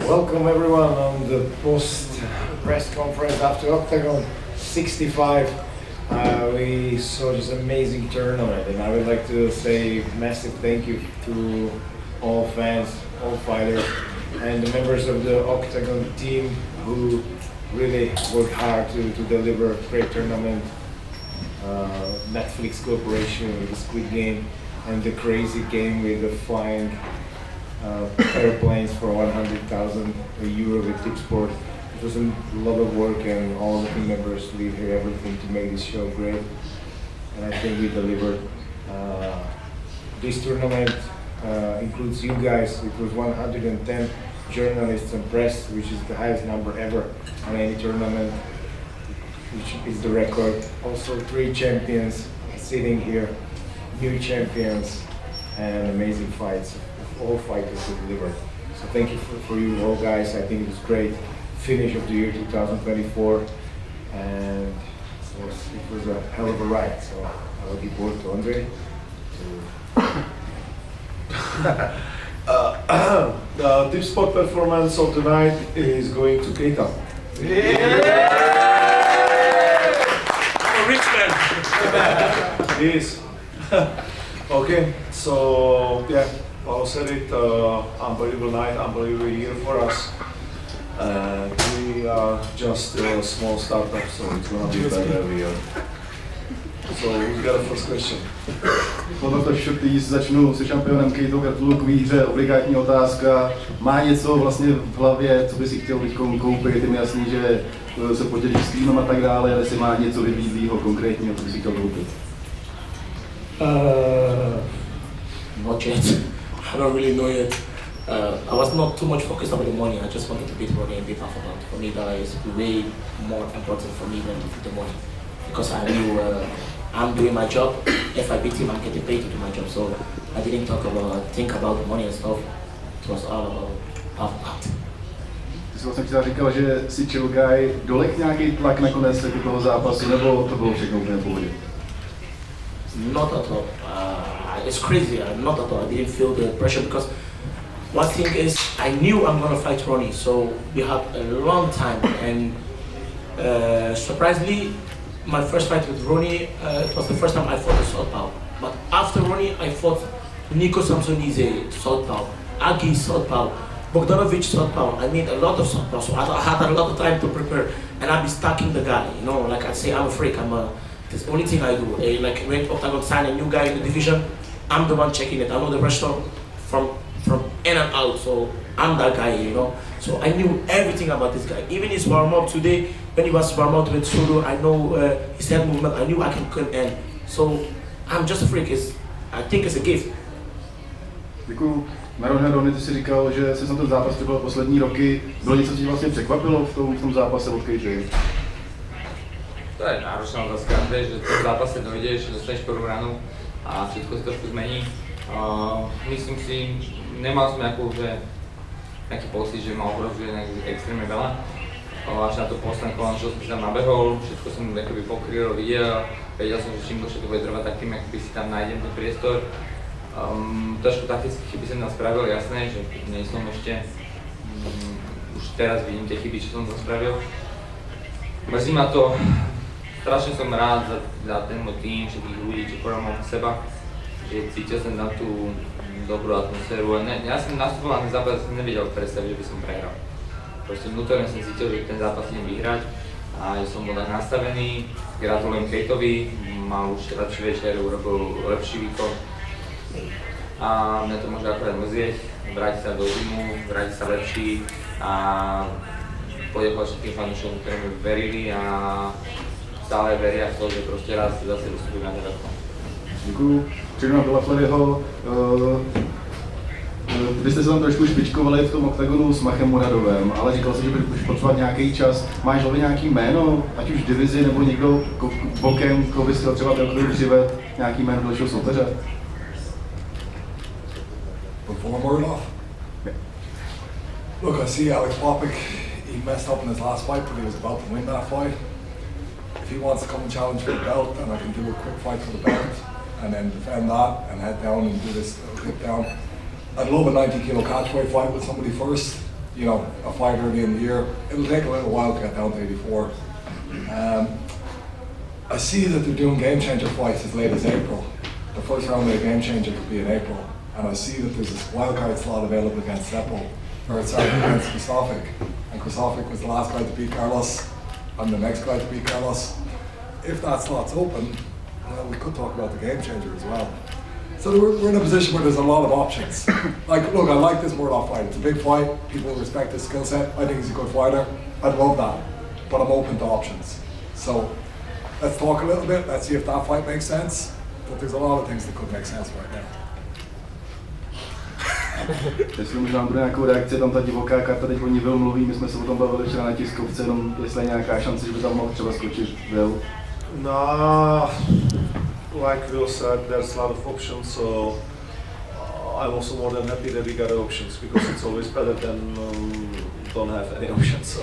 Welcome everyone on the post press conference after Oktagon 65. We saw this amazing tournament, and I would like to say massive thank you to all fans, all fighters, and the members of the Oktagon team who really worked hard to deliver a great tournament. Netflix cooperation with the Squid Game and the crazy game with the flying airplanes for 100,000 euro with tip sport. It was a lot of work, and all the team members did here everything to make this show great, and I think we delivered. This tournament includes you guys. It was 110 journalists and press, which is the highest number ever on any tournament, which is the record. Also 3 champions sitting here, new champions, and amazing fights. All fighters who delivered. So thank you for you all guys. I think it was great finish of the year 2024, and it was a hell of a ride. So I will give word to Andre. The tip sport performance of the night is going to Keita. Rich man. Yes. Okay, so yeah, Paolo said it, unbelievable night, unbelievable year for us. We are just a small startup, so it's gonna be better every year. So we got a first question. Tohoto šutý začnu se šampionem Kejtou, gratuluju k výhře, obligátní otázka. Má něco vlastně v hlavě, co by si chtěl teď koupit? Je mi jasný, že se podělíš s týmem a tak dále, ale jestli má něco vybízlýho konkrétního, co by si chtěl koupit? Not yet. I don't really know yet. I was not too much focused on the money. I just wanted to beat Ronnie and beat Oktagon. For me, that is way more important for me than the money, because I knew I'm doing my job. If I beat him, I'm getting paid to do my job. So I didn't think about the money and stuff. It was all about half part. Ty jsi vlastně včera říkal, že si chill guy, dolek nějaký tlak nakonec toho zápasu, nebo to bylo všechno úplně v pohodě? Not at all. It's crazy. Not at all. I didn't feel the pressure, because one thing is I knew I'm gonna fight Ronnie, so we had a long time, and surprisingly, my first fight with Ronnie, it was the first time I fought a southpaw. But after Ronnie, I fought Nico Samsonidze southpaw, Agi southpaw, Bogdanovic southpaw. I made a lot of southpaw, so I had a lot of time to prepare, and I'd be stacking the guy. You know, like I say, I'm a freak. It's the only thing I do. Like when Oktagon sign a new guy in the division, I'm the one checking it. I know the restaurant from in and out, so I'm that guy, you know. So I knew everything about this guy. Even his warm up today, when he was warm up with Solo, I know his head movement. I knew I can end. So I'm just a freak. I think it's a gift. Děkuju. Na Ronny, ty jsi říkal, že jsi na ten zápas připravil poslední roky. Bylo něco, co tě vlastně překvapilo v tom zápase od Kejty? To je náročná otázka, že v tom zápase dojdeš, dostaneš prvú ranu a všetko sa trošku zmení. Myslím si, nemal som nejaký pocit, že ma ohrozuje extrémne veľa. Až na to posledné koleno, čo som si tam nabehol, všetko som pokryl, vedel som, že čím dlhšie to bude trvať, tak tým si tam nájdem ten priestor. Trošku taktické chyby som tam spravil, jasné, že nie som ešte, už teraz vidím tie chyby, čo som tam spravil. Mrzí ma to. Strašne som rád za ten môj tým, všetkých ľudí, čo mám seba, že cítil som tam tú dobrú atmosféru. Ja som nastupoval na ten zápas, som nevedel predstaviť, že by som prehral. Proste vnútorne som cítil, že ten zápas idem vyhrať a že som bol tak nastavený. Gratulujem Kejtovi, mal už radší večer, urobil lepší výkon. A mňa to môže akorát mrzieť, vrátiť sa do zimu, vrátiť sa lepší a poďakovať všetkým fanúšom, ktorí mi verili a stále veria v to, že prostě raz zase dostupí na telekom. Děkuju. Přejdu na Lafleryho. Vy jste se tam trošku špičkovali v tom Oktagonu s Machem Muradovem, ale říkal jsi, že budeš potřebovat nějaký čas. Máš hlavně nějaký jméno, ať už v divizi nebo někdo bokem, koho bys chtěl třeba do přived, nějaký jméno dalšího soupeře? Before Muradov? Yeah. Look, I see Alex Popik, he messed up in his last fight, but he was about to win that fight. If he wants to come and challenge for the belt, then I can do a quick fight for the belt and then defend that and head down and do this kick down. I'd love a 90 kilo catchweight fight with somebody first. you know, a fight early in the year. It'll take a little while to get down to 84. I see that they're doing game changer fights as late as April. The first round of the game changer could be in April. And I see that there's this wildcard slot available against Seppo, or sorry, against Krasovik. And Krasovik was the last guy to beat Carlos. I'm the next guy to beat Carlos. If that slot's open, well, we could talk about the game changer as well. So we're in a position where there's a lot of options. Like, look, I like this Murdoch fight. It's a big fight. People respect his skill set. I think he's a good fighter. I'd love that. But I'm open to options. So let's talk a little bit. Let's see if that fight makes sense. But there's a lot of things that could make sense right now. Jestli možná bude nějakou reakci, tam ta divoká karta, teď o ní Will mluví, my jsme se o tom bavili včera na tiskovce, jenom jestli je nějaká šance, že by tam mohl třeba skočit Will. Nah, like Will said, there's a lot of options, so I'm also more than happy that we got the options, because it's always better than don't have any options.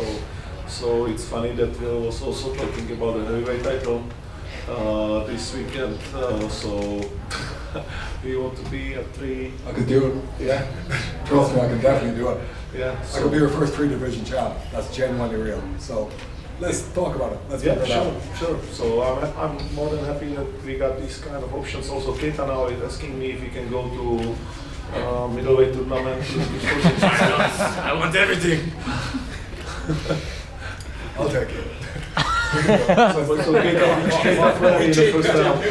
So it's funny that Will was also talking about the heavyweight title this weekend, so we want to be at 3. I could do it. Yeah. Trust me, I can definitely do it. Yeah. I could be your first 3 division champ. That's genuinely real. So let's talk about it. Let's figure it out. Sure. So I'm more than happy that we got these kind of options. Also, Keita now is asking me if he can go to middleweight tournament. I want everything. I'll take it. So Keita Flaherty in the first round.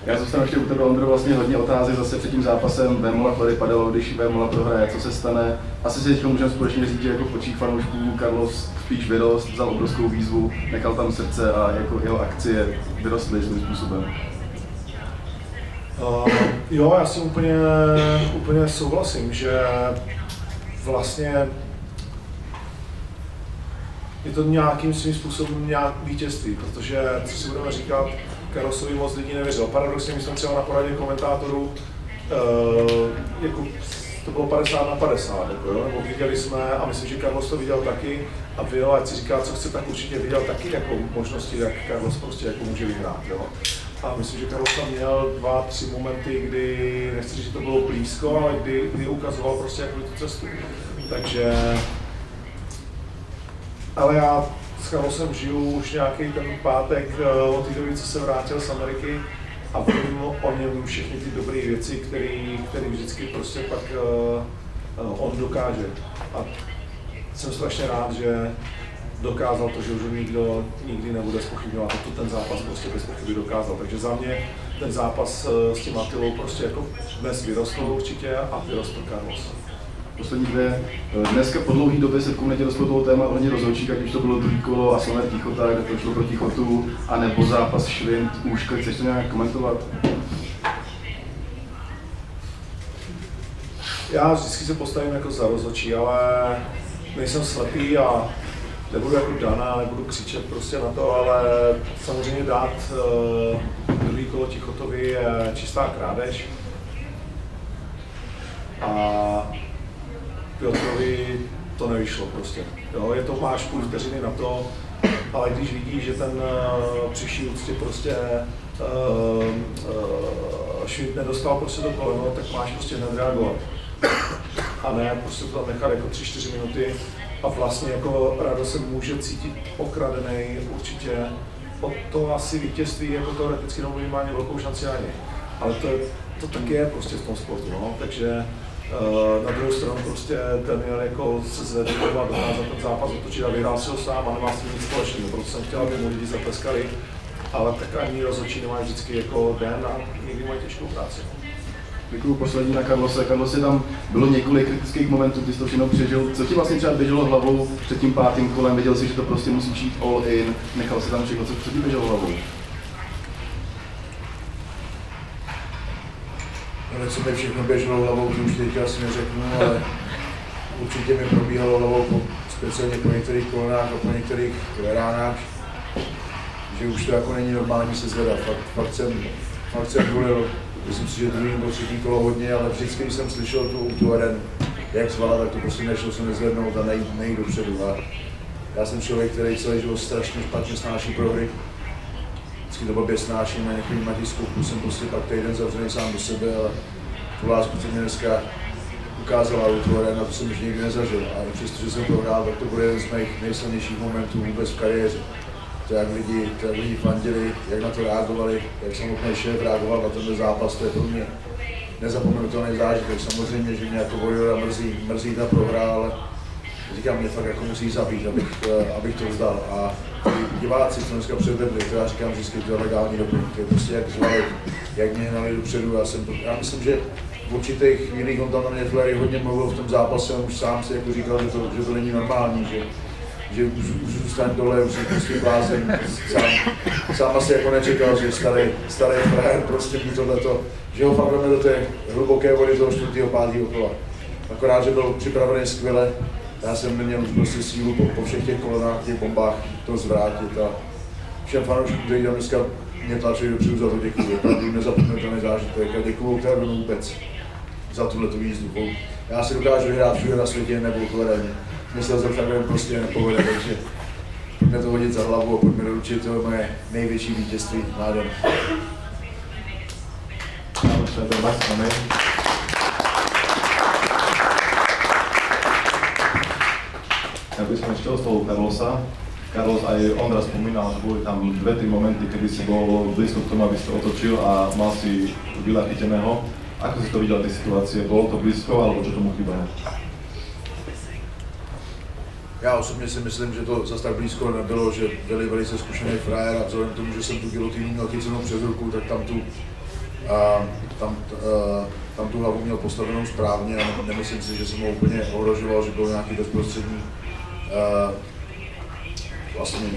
Já zůstanu ještě u tebe, Ondro, vlastně hodně otázek zase před tím zápasem. Vémola Flory padalo, když Vémola prohraje, co se stane. Asi si teď můžeme společně říct, že jako počích fanoušků Carlos spíš vyrost, vzal obrovskou výzvu, nechal tam srdce a jako jeho akcie vyrostly tím způsobem. Jo, já si úplně souhlasím, že vlastně je to nějakým svým způsobem nějak vítězství, protože, co si budeme říkat, Carlosovi moc lidí nevěřil. Paradoxně, my jsme třeba na poradě komentátorů, jako to bylo 50/50, nebo viděli jsme, a myslím, že Carlos to viděl taky, a Will, ať si říká, co chce, tak určitě viděl taky jako možnosti, jak Carlos prostě jako může vyhrát. Jo. A myslím, že Carlos tam měl 2-3 momenty, kdy, nechci říct, že to bylo blízko, ale kdy ukazoval prostě jako tu cestu. Takže ale já s Carlosem žiju už nějaký ten pátek od té doby, co se vrátil z Ameriky, a vím o něm všechny ty dobré věci, které vždycky prostě pak on dokáže. A jsem strašně rád, že dokázal to, že už nikdo nikdy nebude zpochybňovat, a to ten zápas prostě bez pochyby dokázal. Takže za mě ten zápas s tím Attilou prostě jako dnes vyrostl určitě a vyrostl Carlos. Poslední dvě. Dneska po dlouhé době se v komunitě dostalo toho téma ohledně rozhodčích, ať už to bylo druhý kolo a Soner Tichota, kde to šlo proti Chotu, anebo zápas Švind, Úška. Chceš to nějak komentovat? Já vždycky se postavím jako za rozhodčí, ale nejsem slepý a nebudu jako Dana, nebudu křičet prostě na to, ale samozřejmě dát druhý kolo Tichotovi je čistá krádež. A Piotrovi to nevyšlo prostě. Jo, je to máš půl vteřiny na to, ale když vidíš, že ten při vší úctě prostě Švit nedostal prostě do koleno, tak máš prostě hned reagovat. A ne prostě to tam nechat jako 3-4 minuty a vlastně jako Rado se může cítit okradený určitě. O to asi vítězství jako teoreticky minimálně velkou šanci na něj. Ale to tak je prostě v tom sportu, no, takže na druhou stranu prostě Daniel jako se zvedl a dokázal ten zápas otočit a vyhrál si ho sám a nemá s tím nic společného, proto jsem chtěl, aby mu lidi zatleskali, ale tak ani rozhodčí nemají vždycky jako den a někdy mají těžkou práci. Děkuju, poslední na Carlose. Carlose, tam bylo několik kritických momentů, ty jsi to všechno přežil. Co ti vlastně třeba běželo hlavou před tím pátým kolem? Věděl jsi, že to prostě musí jít all in, nechal si tam všechno, co ti běželo hlavou? No, co mi všechno běželo hlavou, to už teďka asi neřeknu, ale určitě mi probíhalo hlavou, speciálně po některých kolonách a po některých ránách, že už to jako není normální se zvedat. Fakt jsem volil, myslím si, že druhý nebo třetí kolo hodně, ale vždycky, když jsem slyšel tu arenu, jak zvala, tak to prostě nešlo se nezvednout a nejít dopředu. A já jsem člověk, který celý život strašně špatně snáší prohry. Vždycky to blbě snáším na některým matisku, jsem prostě pak týden zavřený sám do sebe, ale tu lásku, co mě dneska ukázala autora, na to jsem už nikdy nezažil. A přestože jsem prohrál, tak to bude jeden z mých nejsilnějších momentů vůbec v kariéře. To jak lidi fandili, jak na to reagovali, jak samotný šéf reagoval na tenhle zápas, to je pro mě nezapomenutelný zážitek. Samozřejmě, že mě jako warriora mrzí ta prohra, ale říkám, mě fakt jako musí zabít, abych to vzdal. A diváci, co dneska předvedli, to já říkám vždycky, to je legální doplněk, to je prostě jak zvali, jak mě hnali dopředu. Já myslím, že v určitých chvílích on tam na mě Flair hodně mluvil v tom zápase, on už sám si jako říkal, že to není normální, že už zůstane dole, už je prostě blázen. Sám asi jako nečekal, že starý frajer prostě mu tohleto, že ho fakt jdeme do té hluboké vody toho 4. 5. kola. Akorát, že byl připravený skvěle, já jsem neměl už prostě sílu po všech těch kolonách, těch bombách to zvrátit a všem fanouškům, kteří tam dneska mě tlačili dopředu, za to děkuju. Je to nezapomenutelný zážitek a děkuju Oktagonu vůbec za tuhletu jízdu. Já si dokážu hrát všude na světě, nebudu povedený. Myslel jsem, že prostě nepovede, takže pojďme to hodit za hlavu a pojďme doručit, to je moje největší vítězství na den. Ja by som ešte oslovil Carlosa. Carlos, aj Ondra spomínal, že boli tam 2-3 momenty, kedy si bol blízko k tomu, aby si otočil a mal si Billa chyteného. Ako si to videl tej situácie? Bolo to blízko, alebo čo tomu chýbalo? Já osobně si myslím, že to zase tak blízko nebylo, že byli velice zkušený frajer a vzhledem k tomu, že jsem tu gilotýnu měl chycenou přes ruku, tak tam tu hlavu měl postavenou správně a nemyslím si, že jsem ho úplně ohrožoval, že byl nějaký bezprostřední vlastně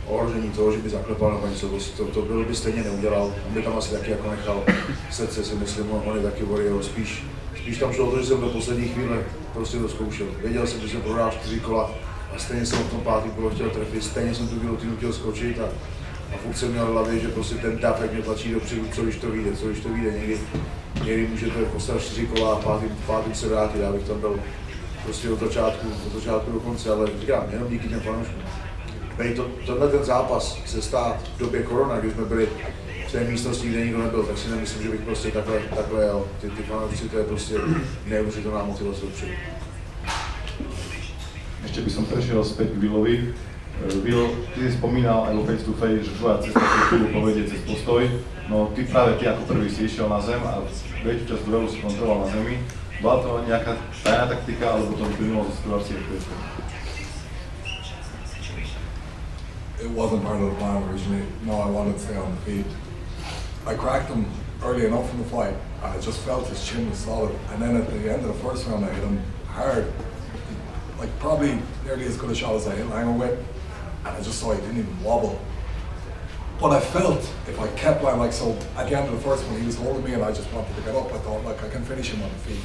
ohrožení toho, že by zaklepal nebo něco, to byl by stejně neudělal, on by tam asi taky jako nechal srdce, si myslím, on je taky warrior, spíš tam šlo o to, že jsem do poslední chvíle prostě to zkoušel. Věděl jsem, že jsem prohrál 4 kola a stejně jsem v tom 5. kole chtěl trefit, stejně jsem tu gilotýnu chtěl skočit a furt jsem měl v hlavě, že prostě ten tafek mě tlačí dopředu, co když to vyjde, někdy můžete poslat 4 kola a v 5. se vrátit, já bych tam byl prostě od začátku do konce, ale říkám, jenom díky těm fanouškům. Tenhle ten zápas se stát v době korona, kdy jsme byli v té místnosti, kde nikdo nebyl, tak si nemyslím, že bych prostě takhle jel. Ty fanoušci, to je prostě neuvěřitelná motivace dopředu. Ešte by som prešiel späť k Willovi. Will, ty si spomínal aj vo face to face, že tvoja cesta sa chvíľu povedie cez postoj. No ty ako prvý si išiel na zem a väčšiu časť duelu si kontroloval na zemi. Bola to nejaká tajná taktika, alebo to vyplynulo zo situácie v tejto? It wasn't part of the plan originally. No, I wanted to stay on the feet. I cracked him early enough in the fight. I just felt his chin was solid. And then at the end of the first round, I hit him hard. Like probably nearly as good a shot as I hit Langer with. And I just saw he didn't even wobble. But I felt if I kept lying, like so at the end of the first one, he was holding me and I just wanted to get up. I thought, like, I can finish him on the feet.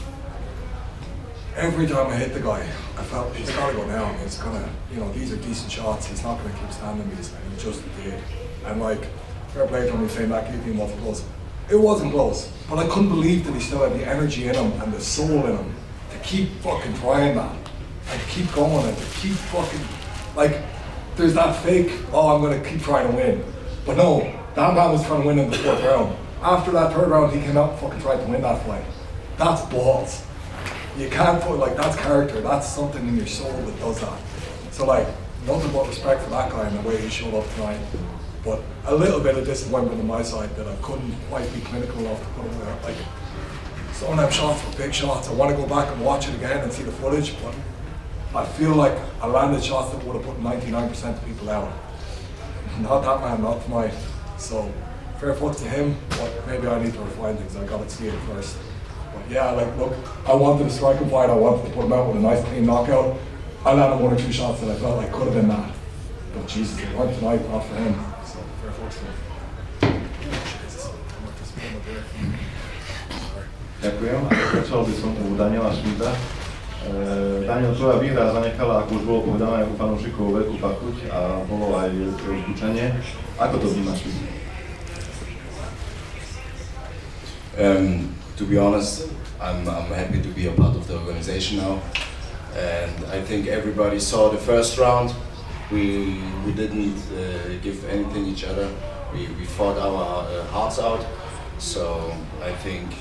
Every time I hit the guy, I felt he's got to go down. He's gonna, these are decent shots. He's not gonna keep standing these, and he just did. And like, fair play to him, he's saying that guillotine wasn't close. It wasn't close, but I couldn't believe that he still had the energy in him and the soul in him to keep fucking trying that, and keep going and to keep fucking, like, there's that fake, oh, I'm gonna keep trying to win. But no, that man was trying to win in the 4th round. After that 3rd round, he came out and fucking tried to win that fight. That's balls. You can't put, like, that's character, that's something in your soul that does that. So like, nothing but respect for that guy and the way he showed up tonight. But a little bit of disappointment on my side that I couldn't quite be clinical enough to put him there. Like, some of them shots were big shots. I want to go back and watch it again and see the footage, but I feel like I landed shots that would have put 99% of people out. Not that man, not tonight. So, fair fuck to him, but maybe I need to refine things. I gotta see it first. But yeah, like, look, I wanted to strike him fight. I wanted to put him out with a nice clean knockout. I landed 1 or 2 shots that I felt like could have been that. But Jesus, they weren't tonight, not for him. So, fair fuck to him. Jesus, I'm not disappointed there. Ďakujem a pokračoval by som u Daniela Šmita. Daniel, tvoja výhra zanechala, ako už bolo povedané, u fanúšikov veľkú pachuť a bolo aj skúčanie. Ako to vnímaš? To be honest, I'm happy to be a part of the organization now, and I think everybody saw the first round. We didn't give anything each other. We fought our hearts out. So I think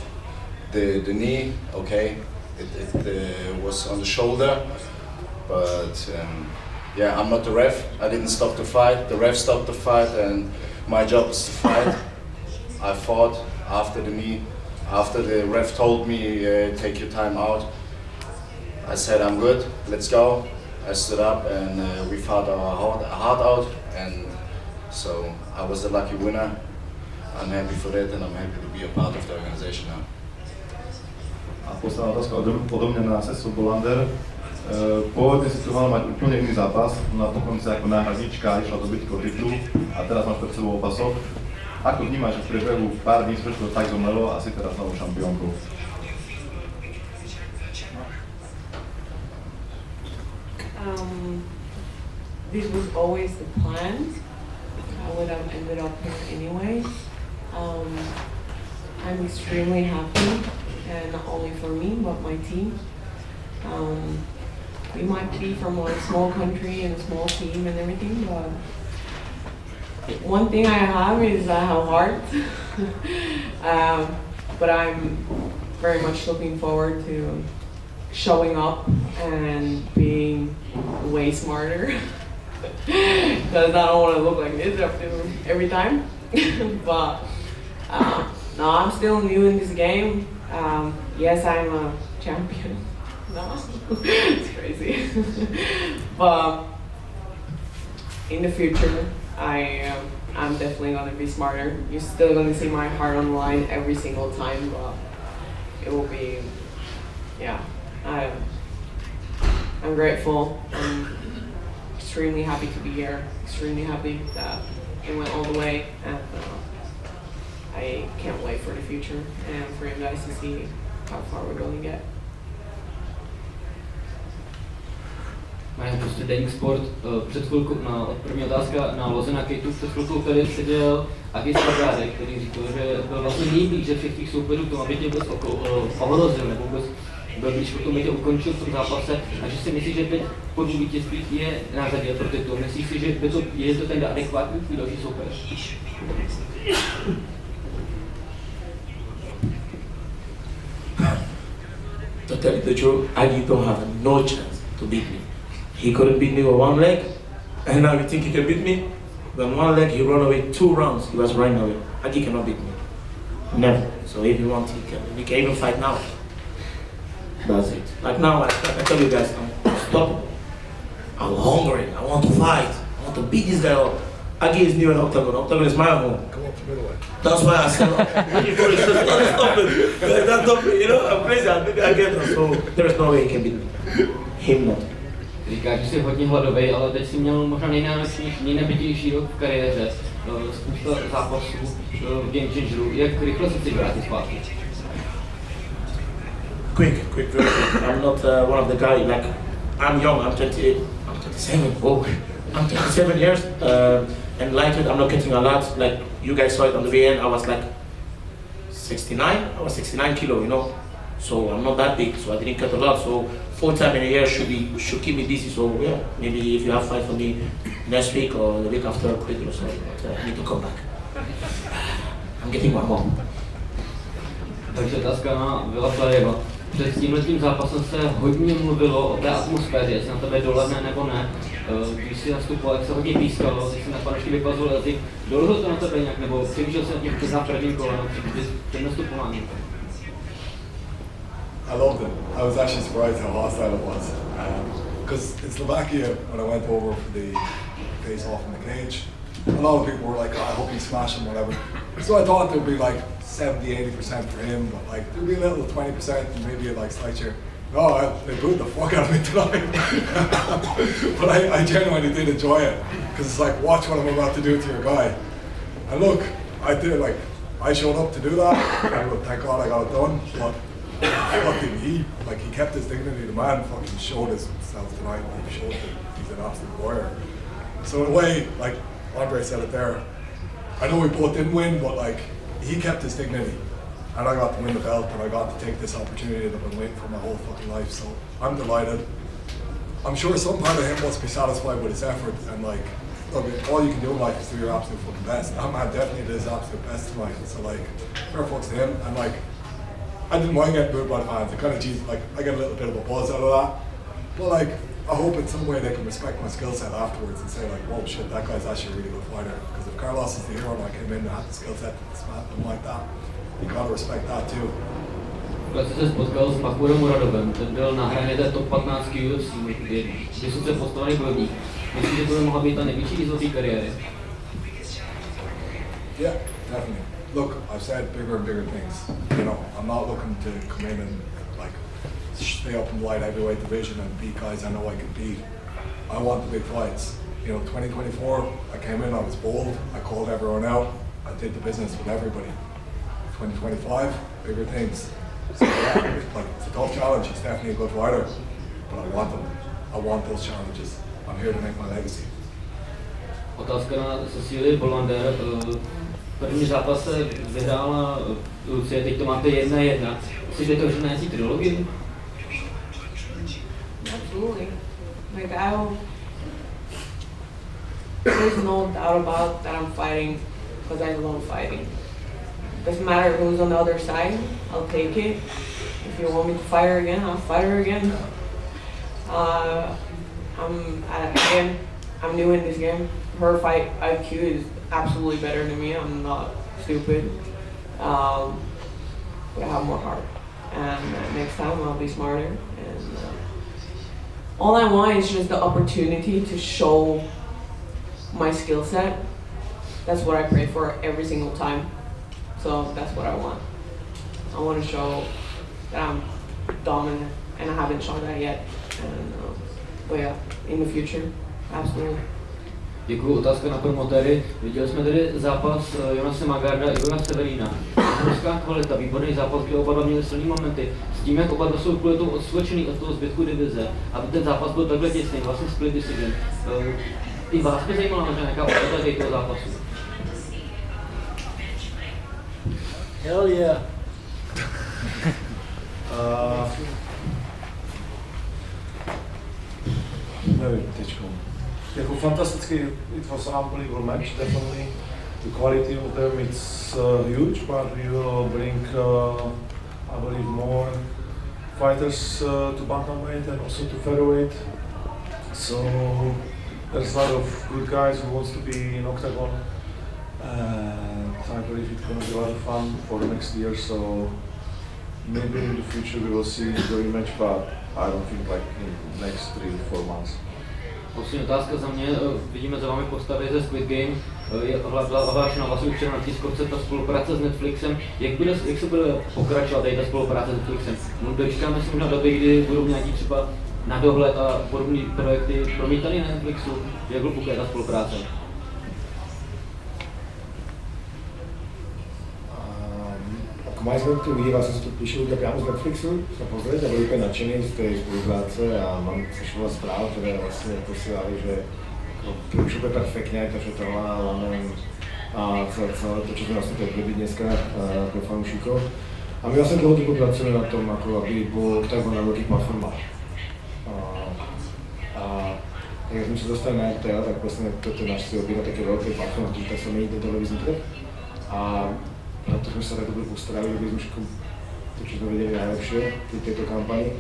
the knee, okay, It was on the shoulder, but yeah, I'm not the ref. I didn't stop the fight. The ref stopped the fight, and my job is to fight. I fought after the knee. After the ref told me, take your time out, I said, I'm good, let's go. I stood up and we fought our heart out, and so I was the lucky winner. I'm happy for that, and I'm happy to be a part of the organization now. A posledná otázka odo mňa na sestru Bolander. Pôvodne si tu mal mať úplne iný zápas, na dokonca ako náhradnička išla do bitky o titul a teraz máš pred sebou opasok. Ako vnímaš, že v priebehu pár dní to tak zomrelo a si teraz novou šampiónkou? This was always the plan. I would have ended up here anyway. I'm extremely happy, and not only for me, but my team. We might be from a small country and a small team and everything, but one thing I have is I have heart. But I'm very much looking forward to showing up and being way smarter. Because I don't want to look like this every time. But no, I'm still new in this game. Yes, I'm a champion. No, it's crazy. But in the future, I'm definitely gonna be smarter. You're still gonna see my heart on the line every single time, but it will be, yeah. I'm grateful. I'm extremely happy to be here. Extremely happy that it went all the way, and I can't wait for the future and for you guys to see how far we're going to get. Mají prostě Deník Sport, před chvilkou, první otázka na Lozena Kejtu, před chvilkou tady seděl Agi Spadárek, který říkal, že byl vlastně nejblíž všech těch soupeřů tomu, aby tě vůbec ohrozil, nebo vůbec byl blíž k tomu, tě ukončil v tom zápase, a že si myslíš, že teď po dvou vítězství je na řadě pro titul. Myslíš si, že je to ten adekvátní tvůj další soupeř? To tell you the truth, Agi don't have no chance to beat me. He couldn't beat me with one leg, and now you think he can beat me? With one leg, he ran away 2 rounds. He was running away. Agi cannot beat me. Never. So if he wants, he can. We can even fight now. That's it. Like now, I tell you guys, I'm unstoppable. I'm hungry. I want to fight. I want to beat this guy up. Agi is new in Oktagon. Oktagon is my home. Come up to middleweight. That's why I said, stop it. That's not, you know, I'm crazy. I get him. So there's no way he can beat me. Him not. Říkáš, že jsi hodně hladový, ale teď jsi měl možná nejnabitější rok v kariéře, spousta zápasů v Game Changeru. Jak rychle se chci vrátit zpátky? Quick, very quick. I'm not one of the guys, like, I'm young, I'm 27, whoa. I'm 27 years, and lightweight, I'm not getting a lot. Like, you guys saw it on the VN, I was like 69 kilo, you know. So I'm not that big, so I didn't cut a lot. So 4 times in a year should keep me busy. So yeah, maybe if you have fight for me next week or the week after, quit or something. But I need to come back. I'm getting one more. Takže otázka na Vila Plejeva. Před tímhletím zápasem se hodně mluvilo o té atmosféře, jestli na tebe dolehne nebo ne. Když jsi nastupoval, jak se hodně pískalo, když jsi na panošky vypazoval jazyk, dolehl to na tebe nějak, nebo přemýšlel jsi nad tím před prvním kolem, před nastupováním? I loved it. I was actually surprised how hostile it was. Because in Slovakia, when I went over for the face-off in the cage, a lot of people were like, oh, I hope you smash him, whatever. So I thought there'd be like 70-80% for him, but like there'd be a little 20% and maybe like slight share. No, they booed the fuck out of me tonight. But I genuinely did enjoy it. Because it's like, watch what I'm about to do to your guy. And look, I did, like, I showed up to do that, and thank God I got it done. But fucking he kept his dignity. The man fucking showed himself tonight. He showed that he's an absolute warrior. So in a way, like Andre said it there, I know we both didn't win, but like he kept his dignity, and I got to win the belt, and I got to take this opportunity that I've been waiting for my whole fucking life. So I'm delighted. I'm sure some part of him must be satisfied with his effort, and like, look, all you can do in life is do your absolute fucking best. That man definitely did his absolute best tonight. So like, fair fucks to him, and like, I didn't mind getting booed by the fans. It kind of geez, like I get a little bit of a buzz out of that. But like, I hope in some way they can respect my skill set afterwards and say like, whoa shit, that guy's actually a really good fighter. Because if Carlos is the hero and I came in and had the skill set to smash them like that, you gotta respect that too. Když jsi se spotkal s Mahmudem Muradovem, ten byl na hraně té top 15 UFC, je vysoce postavený bojovník. Myslíš, že to by mohla být ta největší výzva té kariéry? Yeah, definitely. Look, I've said bigger and bigger things. You know, I'm not looking to come in and like stay up in the light heavyweight division and beat guys I know I can beat. I want the big fights. You know, 2024, I came in, I was bold, I called everyone out, I did the business with everybody. 2025, bigger things. So yeah, like it's a tough challenge. He's definitely a good fighter, but I want them. I want those challenges. I'm here to make my legacy. Otázka na Cecílii Bolander. První zápas se vyhrála Lucie, teď to máte 1-1. Myslíš, že to už na nějaký trilogii? Absolutely. Like there's no doubt about that I'm fighting because I love fighting. Doesn't matter who's on the other side, I'll take it. If you want me to fight her again, I'll fight her again. I'm new in this game. Her fight IQ is absolutely better than me. I'm not stupid, but I have more heart. And next time I'll be smarter. And all I want is just the opportunity to show my skill set. That's what I pray for every single time. So that's what I want. I want to show that I'm dominant, and I haven't shown that yet. And but yeah, in the future, absolutely. Děkuju. Otázka na promotéry. Viděli jsme tady zápas Jonase Magarda a Igora Severína. Obrovská kvalita, výborný zápas, kde oba dva měli silný momenty. S tím, jak oba dva jsou kvůli tomu odskočený od toho zbytku divize, aby ten zápas byl takhle těsný, vlastně split decision. I vás by zajímala možná nějaká odvěta toho zápasu. Hell yeah. Nevím, teďko. Jako fantastický, it was an unbelievable match, definitely. The quality of them it's huge, but we will bring, I believe, more fighters to bantamweight and also to featherweight. So there's a lot of good guys who wants to be in Oktagon, and I believe it's going to be a lot of fun for the next year. So maybe in the future we will see the rematch, but I don't think like in the next 3 to 4 months. Poslední otázka za mě, vidíme za vámi postavy ze Squid Game, je ohlášena vlastně včera na tiskovce ta spolupráce s Netflixem. Jak se bude pokračovat tady ta spolupráce s Netflixem? Dočkáme se možná doby, kdy budou nějaký třeba na dohled a podobné projekty promítaný na Netflixu? Jak hluboká je ta spolupráce? Mali sme tu ľudí, vlastne som tu píšel ľudia priamo z Netflixu, sa pozrieť a boli úplne nadšení z tej spolupráce a mám prišlo veľa správ, ktoré vlastne posielali, že to už úplne perfektne aj to, čo to má, a celé to, čo sme vlastne predvedli dneska pre fanúšikov. A my vlastne dlhodobo pracujeme na tom, ako aby bol Oktagon na veľkých platformách. A keď sme sa dostali na RTL, tak vlastne toto je náš cieľ byť na také veľké platformy, pretože tak sa mení ten televízny trh. A preto sme sa tak dobre postarali, aby sme všetko to, čo sme vedeli najlepšie pri tejto kampani,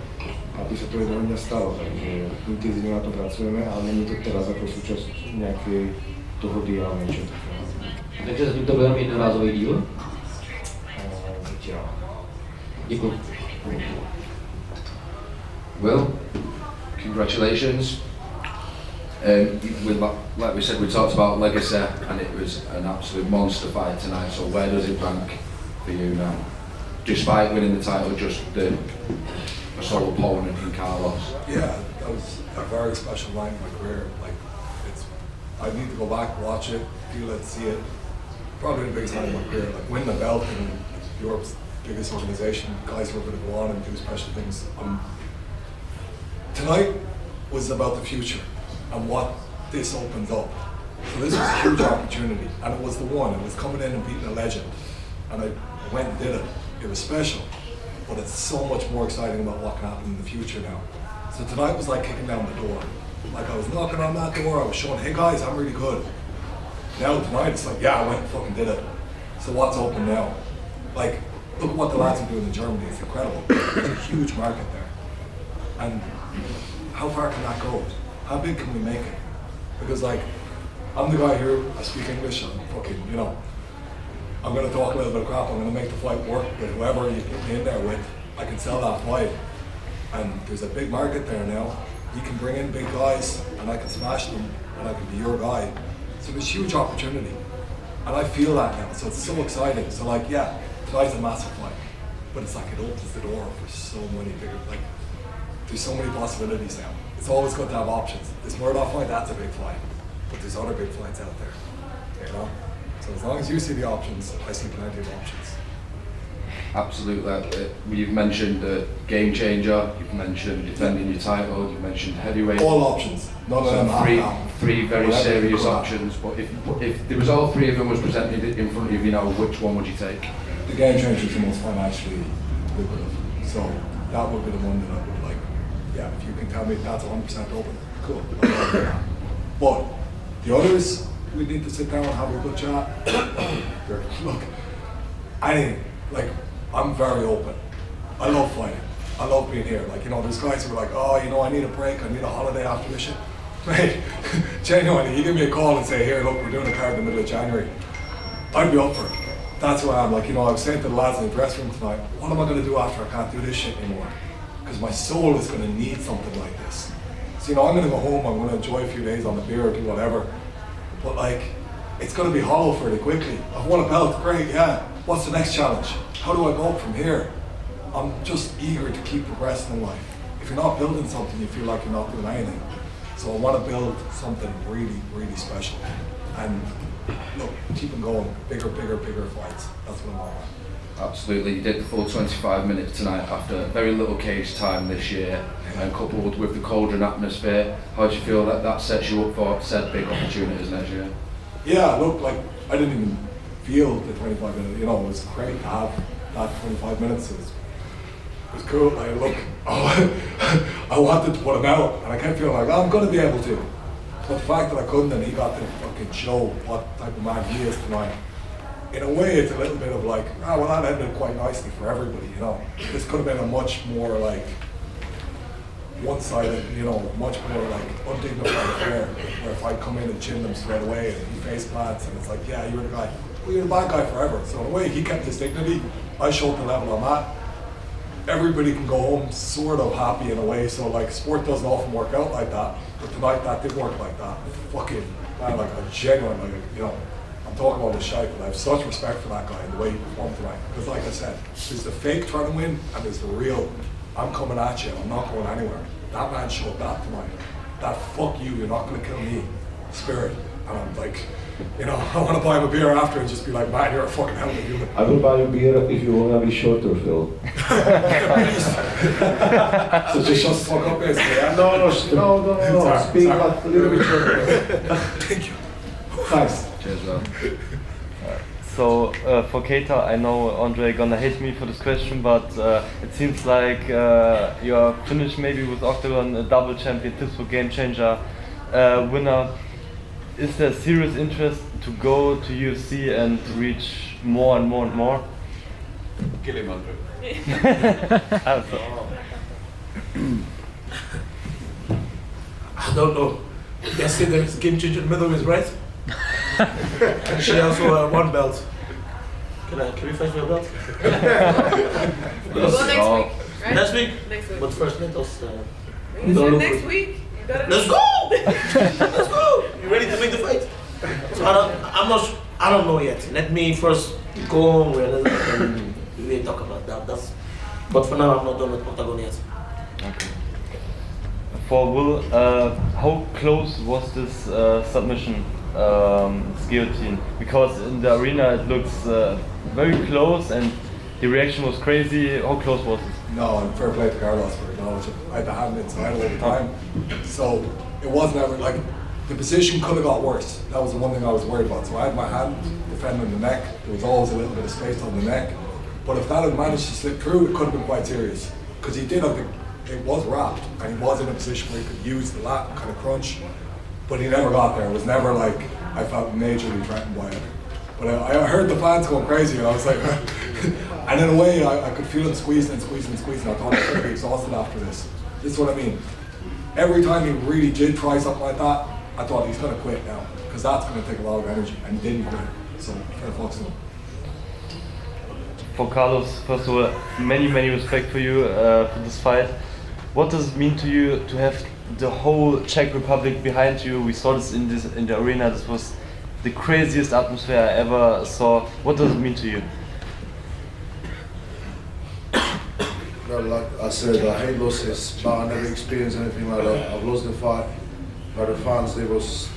aby sa to jedného dňa stalo. Takže intenzívne na tom pracujeme, ale není to teraz ako súčasť nejakej dohody alebo niečo takého. Takže zatím to bude jednorázový díl? Zatiaľ. Děkuji. Will, congratulations. Like we said, we talked about legacy, and it was an absolute monster fight tonight. So where does it rank for you now? Despite winning the title, just the sole opponent in Carlos. Yeah, that was a very special night in my career. Like, I need to go back, watch it, feel it, see it. Probably the biggest night in my career. Like, win the belt in Europe's biggest organization. Guys were going to go on and do special things. Tonight was about the future and what this opens up. So this was a huge opportunity, and it was the one. It was coming in and beating a legend, and I went and did it. It was special, but it's so much more exciting about what can happen in the future now. So tonight was like kicking down the door. Like I was knocking on that door, I was showing, hey guys, I'm really good. Now tonight it's like, yeah, I went and fucking did it. So what's open now? Like, look at what the lads are doing in Germany, it's incredible. There's a huge market there. And how far can that go? How big can we make it? Because like, I'm the guy here, I speak English, I'm fucking, you know, I'm gonna talk a little bit of crap, I'm gonna make the fight work with whoever you put me in there with, I can sell that fight. And there's a big market there now. You can bring in big guys and I can smash them and I can be your guy. So there's huge opportunity. And I feel that now, so it's so exciting. So like, yeah, tonight's a massive fight, but it's like it opens the door for so many bigger, like, there's so many possibilities now. It's always good to have options. This Murdoch fight, that's a big fight, but there's other big fights out there, you know? So as long as you see the options, I see plenty of options. Absolutely. You've mentioned game changer, you've mentioned defending your title, you've mentioned heavyweight. All options. None of them three very serious options. But if there was all three of them was presented in front of you now, which one would you take? The game changer is the most financially lucrative. So that would be the one that I would like. Yeah, if you can tell me that's 100% open, cool. But the others, we need to sit down and have a good chat. Look, I'm very open. I love fighting. I love being here. Like, you know, there's guys who are like, oh, you know, I need a break, I need a holiday after this shit. Mate, genuinely, you give me a call and say, here, look, we're doing a card in the middle of January. I'd be up for it. That's where I am. Like, you know, I was saying to the lads in the dressing room tonight, what am I going to do after I can't do this shit anymore? Because my soul is going to need something like this. So, you know, I'm going to go home, I'm going to enjoy a few days on the beer or do whatever. But, like, it's going to be hollow fairly quickly. I've won a belt, great, yeah. What's the next challenge? How do I go up from here? I'm just eager to keep progressing in life. If you're not building something, you feel like you're not doing anything. So I want to build something really, really special. And look, keep them going. Bigger fights. That's what I want. Absolutely. You did the full 25 minutes tonight after very little cage time this year, and coupled with the cauldron atmosphere. How do you feel that that sets you up for said big opportunities next year? Yeah, look, like, I didn't even feel the 25 minutes. You know, it was great to have that 25 minutes. It was cool. Like, look, I wanted to put him out, and I kept feeling like, oh, I'm going to be able to. But the fact that I couldn't, and he got to fucking show what type of man he is tonight. In a way, it's a little bit of like, oh, well, that ended quite nicely for everybody, you know. This could have been a much more like one-sided, you know, much more like undignified affair, where if I come in and chin them straight away and he face plants, and it's like, yeah, you're the guy. Well, you're the bad guy forever. So in a way, he kept his dignity. I showed the level I'm at. Everybody can go home sort of happy in a way. So like, sport doesn't often work out like that. But tonight, that did work like that. Fucking, man, like a genuine, like, you know, I'm talking about the shite, but I have such respect for that guy and the way he performed tonight. Because like I said, there's the fake trying to win, and there's the real, I'm coming at you, I'm not going anywhere. That man showed that tonight. That fuck you, you're not gonna kill me spirit. And I'm like, you know, I want to buy him a beer after and just be like, man, you're a fucking hell of a human. I will buy you beer if you want to be shorter, Phil. So just shut the fuck up, basically. Yeah? No. Speak like a little bit shorter. Thank you. Thanks. Cheers, man. So for Keita, I know Andre gonna hate me for this question, but it seems like you are finished maybe with Oktagon, a double champion, tips for game changer winner. Is there serious interest to go to UFC and reach more and more and more? Kill him, Andre. I don't know. Yesterday there's game changer middleweight, right? And she also one belt. Can we fight for a belt? We'll go next week, right? Next week? Next week. But first, let us. You said next week. You gotta Let's go! Let's go! You ready to make the fight? So I don't know yet. Let me first go home and we talk about that. But for now, I'm not done with Oktagon yet. Okay. For Will, how close was this submission guillotine? Because in the arena it looks very close and the reaction was crazy. How close was it? No, and fair play to Carlos for acknowledging. I had the hand inside all the time. So it wasn't ever like, the position could have got worse. That was the one thing I was worried about. So I had my hand defending the neck. There was always a little bit of space on the neck. But if that had managed to slip through, it could have been quite serious. Because he did have it was wrapped, and he was in a position where he could use the lat and kind of crunch. But he never got there. It was never like, I felt majorly threatened by it. But I heard the fans going crazy, and I was like, And in a way, I could feel him squeezing and squeezing and squeezing. I thought he was going to be exhausted after this. This is what I mean. Every time he really did try something like that, I thought he's going to quit now, because that's going to take a lot of energy, and he didn't quit. So, fair fucks to him. For Carlos, first of all, many respect for you for this fight. What does it mean to you to have the whole Czech Republic behind you? We saw this in the arena. This was the craziest atmosphere I ever saw. What does it mean to you? Well, like I said, I hate losses, but I never experienced anything like that. I've lost the fight, but the fans they was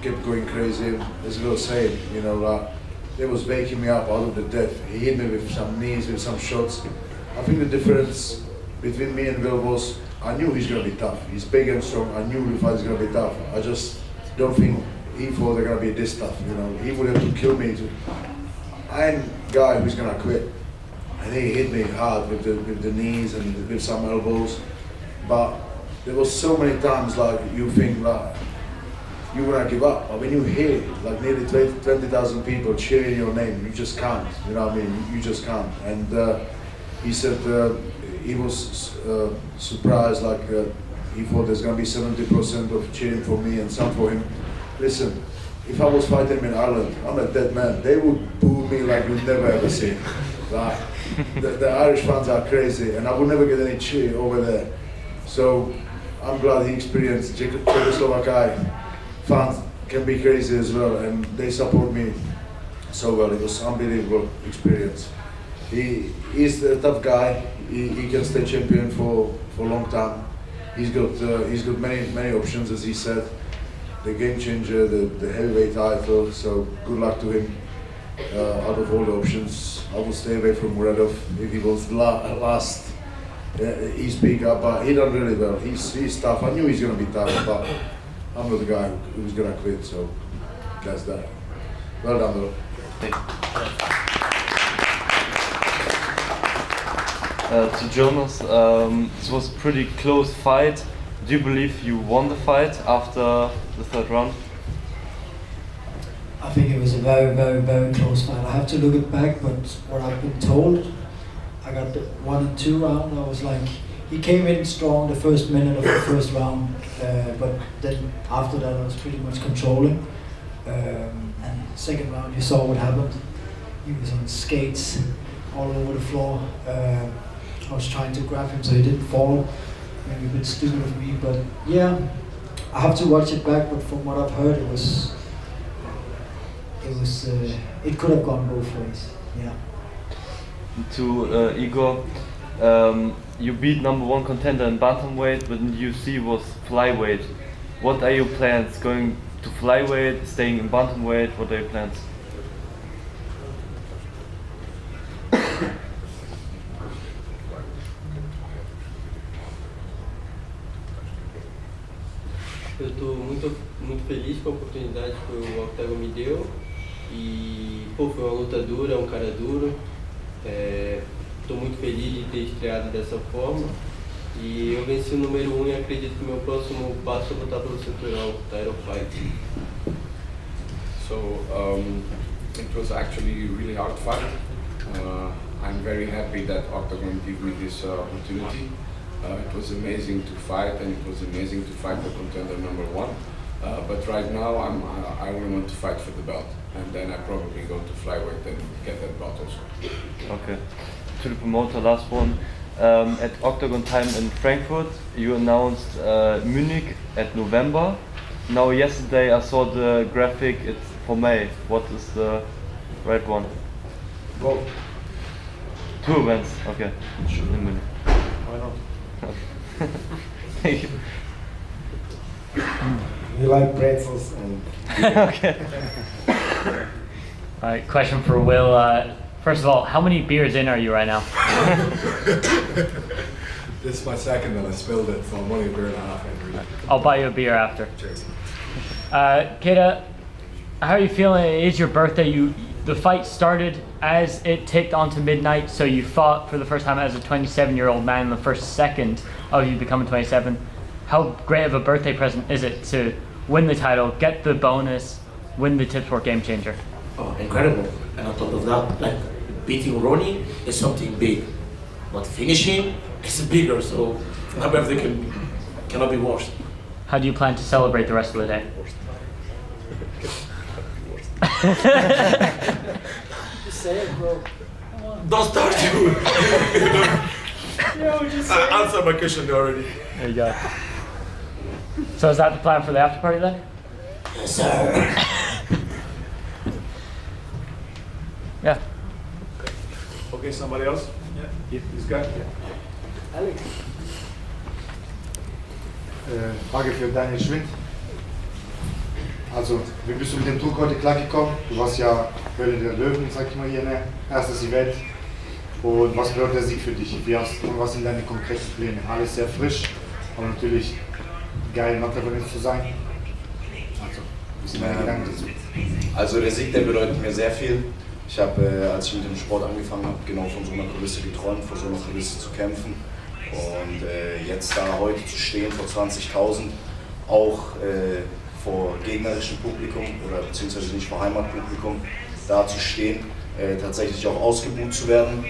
kept going crazy. As well saying, you know, like they was waking me up out of the death. He hit me with some knees, with some shots. I think the difference between me and Will was I knew he's gonna be tough. He's big and strong. I knew the fight is gonna be tough. I just don't think he thought they're gonna be this tough. You know, he would have to kill me. I'm a guy who's gonna quit. And he hit me hard with the knees and with some elbows, but there was so many times like you think like you wanna give up. But when you hear like nearly 20,000 people cheering your name, you just can't. You know what I mean? You just can't. And he said he was surprised, like he thought there's gonna be 70% of cheering for me and some for him. Listen, if I was fighting him in Ireland, I'm a dead man. They would boo me like you'd never ever see. Like, the Irish fans are crazy, and I would never get any cheer over there. So I'm glad he experienced Czechoslovakia. Fans can be crazy as well, and they support me so well. It was unbelievable experience. He's a tough guy. He can stay champion for a long time. He's got many options, as he said. The game changer, the heavyweight title. So good luck to him. Out of all the options, I will stay away from Muradov if he was last. He's big up, but he done really well. He's tough. I knew he's gonna be tough, but I'm not the guy who's gonna quit. So that's that. Well done, though. To Jonas, this was a pretty close fight. Do you believe you won the fight after the third round? I think it was a very close fight. I have to look it back, but what I've been told, I got the 1 and 2 round. I was like, he came in strong the first minute of the first round, but then after that I was pretty much controlling. And second round, you saw what happened. He was on skates all over the floor. I was trying to grab him so he didn't fall. Maybe a bit stupid of me, but yeah, I have to watch it back. But from what I've heard, it could have gone both ways. Yeah. To Igor, you beat #1 contender in bantamweight, but in UFC was flyweight. What are your plans? Going to flyweight, staying in bantamweight? What are your plans? Eu estou muito feliz com a oportunidade que o Oktagon me deu e pô, foi uma luta dura, um cara duro. Estou muito feliz de ter estreado dessa forma e eu venci o número 1 e acredito que o meu próximo passo é lutar pelo cinturão, title fight. So it was actually a really hard fight. I'm very happy that Oktagon gave me this opportunity. It was amazing to fight, and it was amazing to fight the contender #1. But right now, I only want to fight for the belt, and then I probably go to flyweight and get that belt also. Okay. To the promoter, last one. At Oktagon time in Frankfurt, you announced Munich at November. Now yesterday I saw the graphic. It's for May. What is the right one? Both. 2 events. Okay. In Munich. Why not? Thank you. We like pretzels and. Okay. All right, question for Will. First of all, how many beers in are you right now? This is my second and I spilled it, so I'm only a beer and a half in. Really. I'll buy you a beer after. Cheers. Keita, how are you feeling? It is your birthday. The fight started as it ticked onto midnight, so you fought for the first time as a 27-year-old man in the first second of you becoming 27. How great of a birthday present is it to win the title, get the bonus, win the Tipsport Game Changer? Oh, incredible. And on top of that, like beating Ronnie, is something big, but finishing is bigger. So my birthday cannot be worse. How do you plan to celebrate the rest of the day? Just say it, bro. Don't start you. Just I answered my question already. There you go. So is that the plan for the after party then? Yes, sir. Yeah. Okay, somebody else? Yeah. This guy? Yeah. Alex. Frage für Daniel Schwind. Also, wie bist du mit dem Druck heute klargekommen? Du warst ja Höhle der Löwen, sag ich mal hier, ne? Erstes Event. Und was bedeutet der Sieg für dich? Was sind deine konkreten Pläne? Alles sehr frisch, aber natürlich geil, in Oktagon zu sein. Also, ein bisschen deine Gedanken dazu. Also der Sieg, der bedeutet mir sehr viel. Ich habe, als ich mit dem Sport angefangen habe, genau von so einer Kulisse geträumt, von so einer Kulisse zu kämpfen. Und jetzt da heute zu stehen vor 20.000, auch vor gegnerischem Publikum oder beziehungsweise nicht vor Heimatpublikum, da zu stehen, tatsächlich auch ausgebucht zu werden.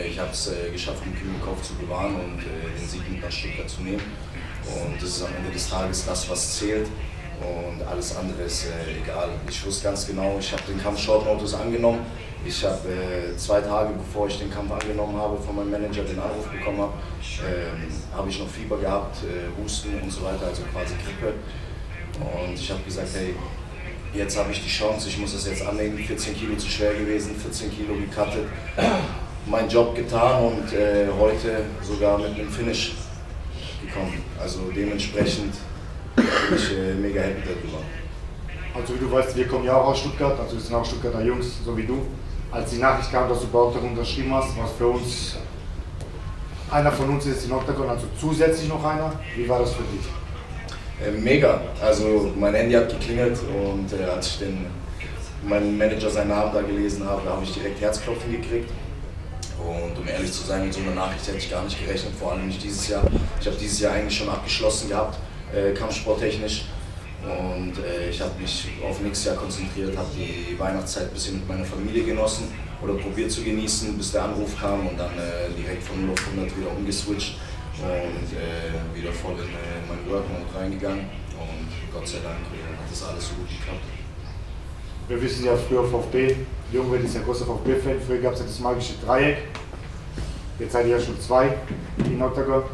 Ich habe es geschafft, den Kühlkopf zu bewahren und den Sieg mit nach Stuttgart zu nehmen. Und das ist am Ende des Tages das, was zählt. Und alles andere ist egal. Ich wusste ganz genau, ich habe den Kampf Short Notice angenommen. Ich habe 2 Tage bevor ich den Kampf angenommen habe, von meinem Manager den Anruf bekommen habe, habe ich noch Fieber gehabt, Husten und so weiter, also quasi Grippe. Und ich habe gesagt, hey, jetzt habe ich die Chance, ich muss das jetzt annehmen. 14 Kilo zu schwer gewesen, 14 Kilo gecuttet, meinen Job getan und heute sogar mit einem Finish gekommen. Also dementsprechend bin ich mega happy darüber. Also wie du weißt, wir kommen ja auch aus Stuttgart, also wir sind auch Stuttgarter Jungs, so wie du. Als die Nachricht kam, dass du bei Oktagon unterschrieben hast, war es für uns, einer von uns ist in Oktagon, also zusätzlich noch einer. Wie war das für dich? Mega, also mein Handy hat geklingelt und als ich meinen Manager seinen Namen da gelesen habe, habe ich direkt Herzklopfen gekriegt. Und um ehrlich zu sein, mit so einer Nachricht hätte ich gar nicht gerechnet, vor allem nicht dieses Jahr. Ich habe dieses Jahr eigentlich schon abgeschlossen gehabt, kampfsporttechnisch. Und ich habe mich auf nächstes Jahr konzentriert, habe die Weihnachtszeit ein bisschen mit meiner Familie genossen oder probiert zu genießen, bis der Anruf kam und dann direkt von 0 auf 100 wieder umgeswitcht und wieder voll in mein Workmode reingegangen. Und Gott sei Dank hat das alles so gut geklappt. Wir wissen ja früher VfB, Jungwert ist ja großer VfB-Fan, früher gab es ja das magische Dreieck. Jetzt seid ihr ja schon 2 in Oktagon.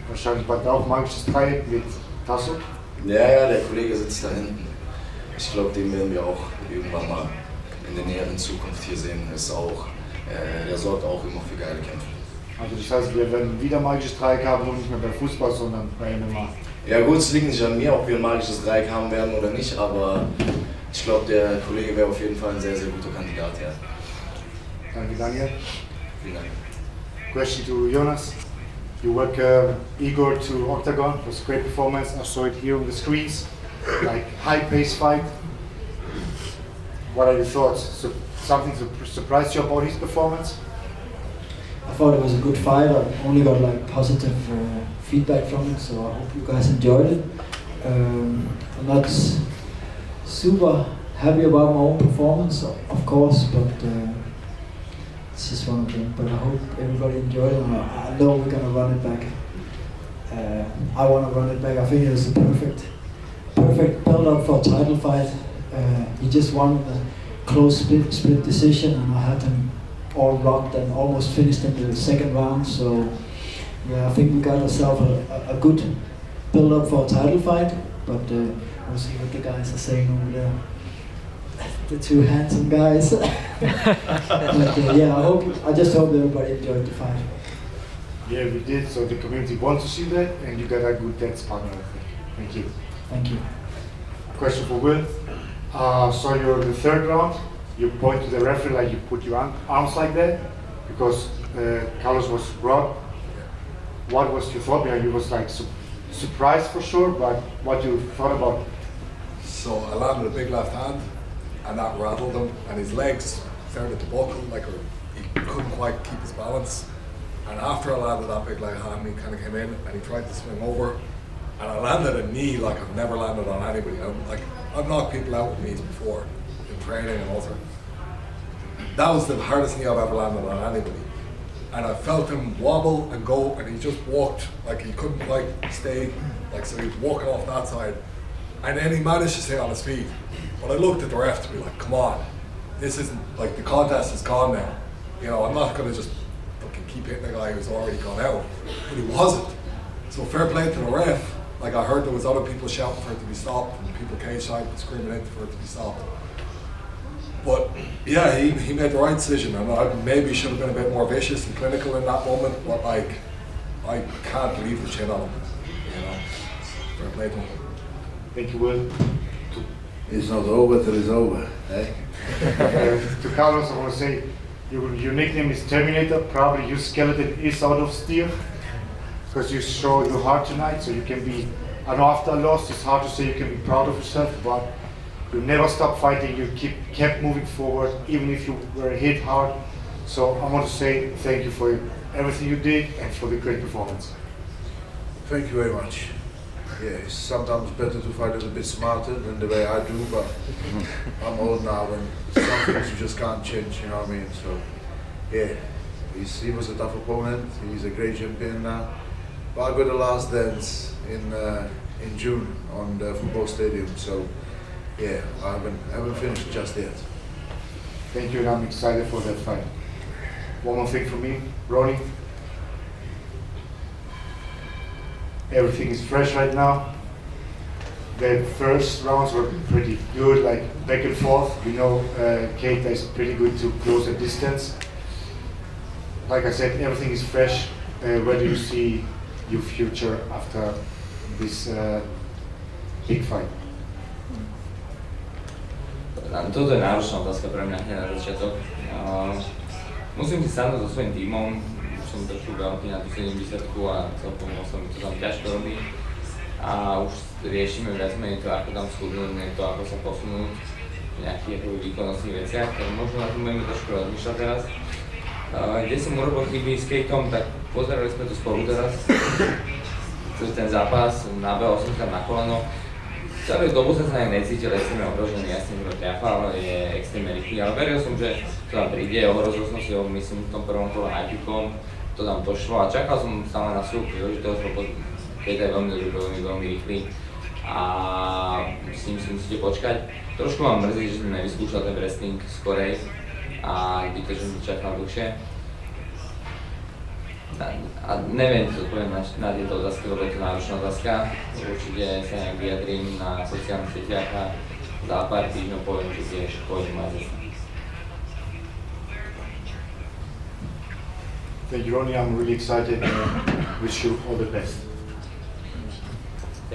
Wahrscheinlich bald auch magisches Dreieck mit Tasso. Ja, der Kollege sitzt da hinten. Ich glaube, den werden wir auch irgendwann mal in der näheren Zukunft hier sehen. Der sorgt auch immer für geile Kämpfe. Also das heißt, wir werden wieder magisches Dreieck haben, nur nicht mehr bei Fußball, sondern bei MMA. Ja gut, es liegt nicht an mir, ob wir ein magisches Dreieck haben werden oder nicht, aber ich glaube, der Kollege wäre auf jeden Fall ein sehr, sehr guter Kandidat, ja. Danke, Daniel. Vielen Dank. Question to Jonas. You work Igor to Oktagon, it was a great performance. I saw it here on the screens, like high-paced fight. What are your thoughts? So, something surprised you about his performance? I thought it was a good fight. I only got like positive feedback from it, so I hope you guys enjoyed it. I'm not super happy about my own performance, of course, but it's just one of them. But I hope everybody enjoyed it. I know we're gonna run it back. I want to run it back. I think it was a perfect build-up for a title fight. He just won a close split decision, and I had him all rocked and almost finished in the second round. So yeah, I think we got ourselves a good build-up for a title fight. But we'll see what the guys are saying over there. The 2 handsome guys. But yeah, I just hope everybody enjoyed the fight. Yeah, we did. So the community wants to see that, and you got a good dance partner, I think. Thank you. Thank you. Question for Will. So you're in the 3rd round. You point to the referee like you put your arms like that because Carlos was robbed. What was your thought behind? You was like surprised for sure, but what you thought about? So I landed a big left hand, and that rattled him, and his legs started to buckle, like he couldn't quite keep his balance. And after I landed that big left hand, he kind of came in and he tried to swing over, and I landed a knee like I've never landed on anybody. I've knocked people out with knees before in training and all sorts. that was the hardest knee I've ever landed on anybody. And I felt him wobble and go, and he just walked like he couldn't like stay, like so he was walking off that side, and then he managed to stay on his feet. But I looked at the ref to be like, come on, this isn't like the contest is gone now. You know, I'm not gonna just fucking keep hitting a guy who's already gone out, but he wasn't. So fair play to the ref. Like I heard there was other people shouting for it to be stopped, and people cage side screaming out for it to be stopped. But yeah, he made the right decision, and I maybe should have been a bit more vicious and clinical in that moment. But like, I can't believe the shit on him. You know, fair play to him. Thank you, Will. It's not over till it's over, eh? To Carlos, I want to say your nickname is Terminator. Probably your skeleton is out of steel because you show your heart tonight. So you can be. I know after a loss, it's hard to say you can be proud of yourself, but you never stopped fighting. You kept moving forward, even if you were hit hard. So I want to say thank you for everything you did and for the great performance. Thank you very much. Yeah, it's sometimes better to fight a little bit smarter than the way I do, but I'm old now and some things you just can't change, you know what I mean? So, yeah, he was a tough opponent, he's a great champion now. But I got the last dance in June on the football stadium, so yeah, I haven't finished just yet. Thank you, and I'm excited for that fight. One more thing from me, Ronnie. Everything is fresh right now. The first rounds were pretty good, like back and forth. We know Keita is pretty good to close the distance. Like I said, everything is fresh. Where do you see your future after this big fight? Toto je náročná otázka pre mňa hneď na začiatok. Musím si sadnúť so svojím tímom, už som trošku veľký na tú 70-ku a celkom sa mi to tam ťažko robí. A už riešime viac menej to, ako tam schudnúť, nie to, ako sa posunúť v nejakých výkonnostných veciach. Možno na tom budeme trošku rozmýšľať teraz. Kde som urobil chyby s Kejtom, tak pozerali sme to spolu teraz. Cez ten zápas, nabehol som tam na koleno. Celú dobu som sa nejak necítil extrémne ohrožený, jasne ho trafal, je extrémne rýchly, ale veril som, že to tam príde, ohrozil som si ho, myslím, v tom prvom kole najpikom, to tam došlo a čakal som stále na svoju príležitosť, lebo Kejta je veľmi rýchly a s ním si musíte počkať. Trošku mám mrzí, že som nevyskúšal ten wrestling skorej a víte, že som čakal dlhšie. A neviem, čo odpoviem na tieto otázky, lebo je to náročná otázka. Určite sa nejak vyjadrím na sociálnych sieťach a za pár týždňov poviem, že tiež pôjdem aj zase. Thank you, Ronnie. I'm really excited and wish you all the best.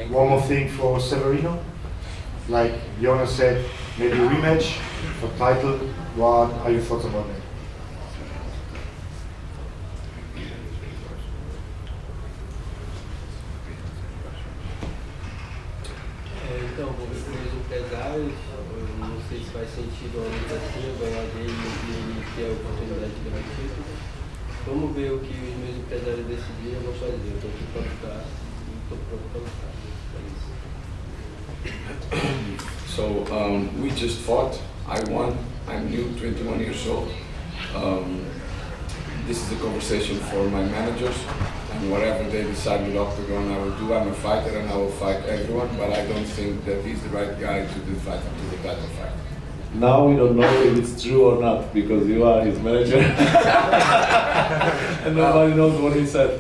One more thing for Severino. Like Jonas said, maybe a rematch for title. What are your thoughts about that? Então, vou ver com meus empresários, eu não sei se faz sentido a luta assim, eu ganhar dele e ele ter a oportunidade de ganhar o título. Vamos ver o que os meus empresários decidirem, eu vou fazer. Eu estou aqui para lutar e estou pronto para lutar. So we just fought, I won, I'm new, 21 years old. This is a conversation for my managers. And whatever they decide with Oktagon, I will do. I'm a fighter and I will fight everyone, but I don't think that he's the right guy to do the title fight. Now we don't know if it's true or not because you are his manager and nobody knows what he said.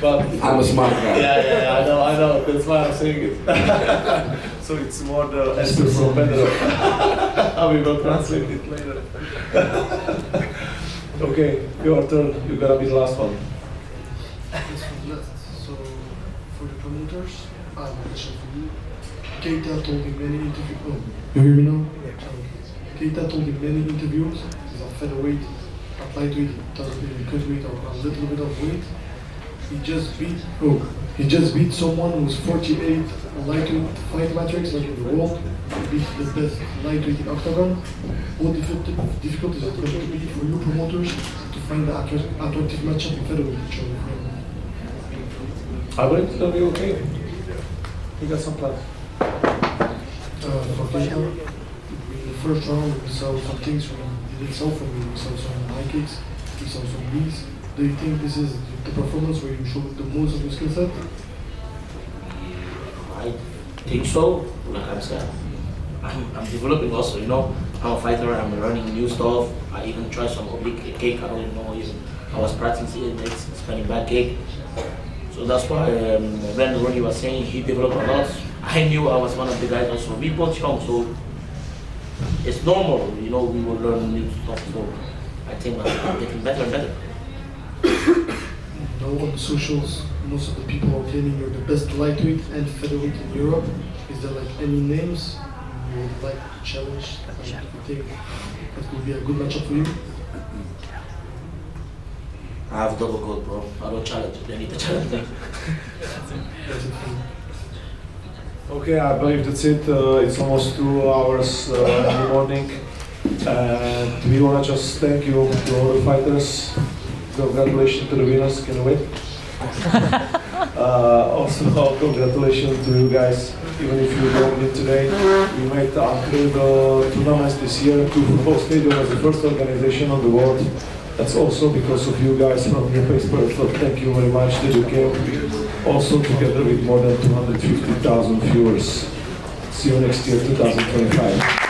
But I'm a smart guy. Yeah, I know. That's why I'm saying it. So it's more the answer from Pedro. We will translate it later. Okay, your turn. You're gonna be the last one. So, for the promoters, I have a question for you. Keita told in many interviews, you hear me now? Keita told in many interviews, he's a featherweight, at lightweight, he could weight or a little bit of weight. He just beat someone who's 48 on lightweight fight metrics, like in the world. He beat the best lightweight in Oktagon. How difficult is it going to be for you promoters to find the attractive matchup in featherweight? I believe it's gonna be okay. We got some plans. For Keita, in the first round we saw some things from didn't sell for me. We saw some high kicks, we saw some knees. Do you think this is the performance where you showed the most of your skill set? I think so. Like I said, I'm developing also. You know, I'm a fighter. I'm learning new stuff. I even try some oblique kick. I don't even know. Even I was practicing spinning back kick. So that's why when Ronnie was saying he developed a lot, I knew I was one of the guys also. We both young, so it's normal. You know, we will learn new stuff. So I think I'm getting better and better. Now on the socials, most of the people are claiming you're the best lightweight and featherweight in Europe. Is there like any names you would like to challenge? Like, you think that could be a good matchup for you? I have double gold, bro. I don't challenge. They need to challenge me. That's it for me. Okay, I believe that's it. It's almost 2 hours in the morning. And we want to just thank you to all the fighters. Congratulations to the winners. Can you wait? Also, congratulations to you guys. Even if you don't win today, we made incredible tournaments this year. Football Stadium was the first organization on the world. That's also because of you guys from New Paper. So thank you very much that you came. Also together with more than 250,000 viewers. See you next year, 2025.